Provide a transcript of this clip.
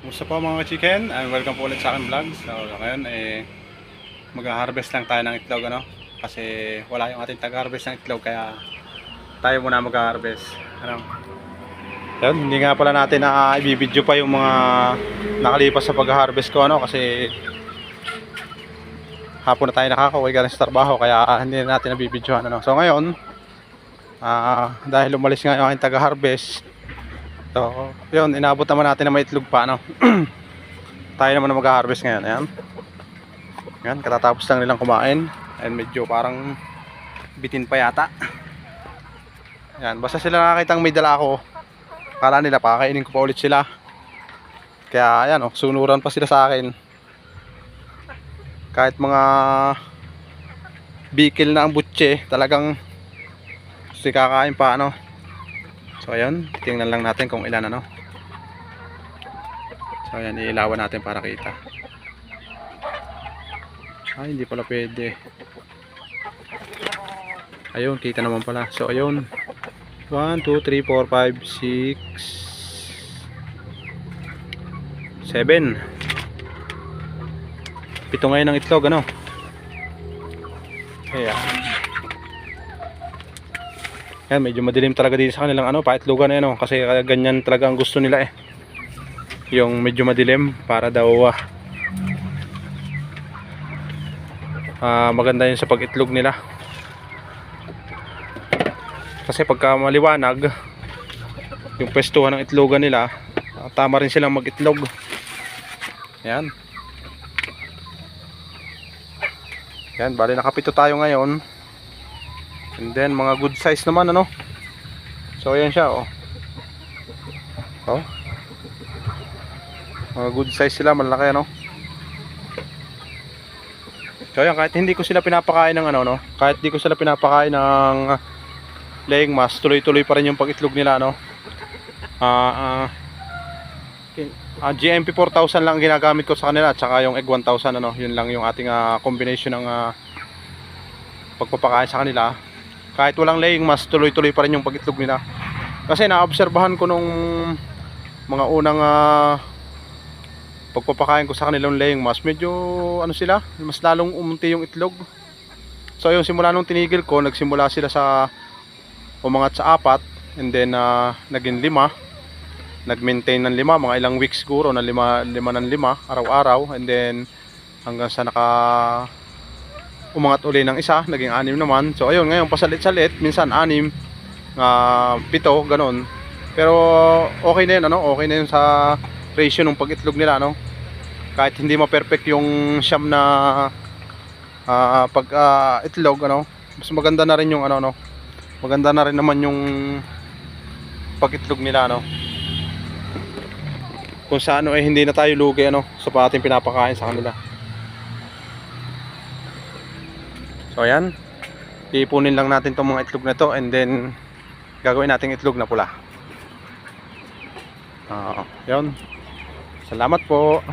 Kumusta po mga chicken? And welcome po ulit sa aking vlog. So ngayon mag-harvest lang tayo ng itlog kasi wala yung ating tag-harvest ng itlog kaya tayo muna mag-harvest. Yun, hindi nga pala natin na i-video pa yung mga nakalipas sa pag-harvest ko kasi hapon na tayo nakakauwi galing sa trabaho kaya hindi na natin na-videohan So ngayon dahil umalis nga yung aking tag-harvest, so, yun, inabot naman natin na may itlog pa, tayo naman na mag-harvest ngayon, ayan. Ayan, katatapos lang nilang kumain. And medyo parang bitin pa yata. Ayan, basta sila nakakitang may dala ako, kala nila pakakainin ko pa ulit sila. Kaya, ayan, sunuran pa sila sa akin. Kahit mga bikil na ang butche, talagang kakain pa, So ayan, tingnan lang natin kung ilan So ayan, iilawan natin para kita. Ay, hindi pala pwede. Ayun, kita naman pala. So ayun, 1, 2, 3, 4, 5, 6 7 pito ngayon ng itlog, Ayan. Ayan, medyo madilim talaga dito sa kanilang paitlogan na kasi ganyan talaga ang gusto nila yung medyo madilim para daw maganda yun sa pag-itlog nila. Kasi pagka maliwanag yung pwestuhan ng itlogan nila, tama rin silang mag-itlog. Ayan. Ayan, bali nakapito tayo ngayon. And then mga good size naman So ayan siya mga good size sila, malaki So ayan, kahit hindi ko sila pinapakain ng kahit hindi ko sila pinapakain ng laying mask, tuloy-tuloy pa rin yung pag-itlog nila GMP 4000 lang ginagamit ko sa kanila at saka yung egg 1000 yun lang yung ating combination ng pagpapakain sa kanila. Kahit walang laying mask, tuloy-tuloy pa rin yung pag-itlog nila. Kasi naobserbahan ko nung mga unang pagpapakain ko sa kanilang laying mask, medyo sila, mas lalong umunti yung itlog. So yung simula nung tinigil ko, nagsimula sila sa umangat sa 4, and then naging 5, nag-maintain ng 5, mga ilang weeks siguro na 5 ng 5 araw-araw, and then hanggang sa umangat uli ng isa, naging 6 naman. So ayun, ngayon pasalit-salit, minsan 6, 7, ganon. Pero okay na yun, okay na yun sa ratio ng pag-itlog nila, kahit hindi ma-perfect yung siyam na pag-itlog, mas maganda na rin yung maganda na rin naman yung pag-itlog nila, kung sa hindi na tayo lugi sa ating pinapakain sa kanila. So ayan, ipunin lang natin itong mga itlog na to, and then gagawin natin itlog na pula. Yun, salamat po.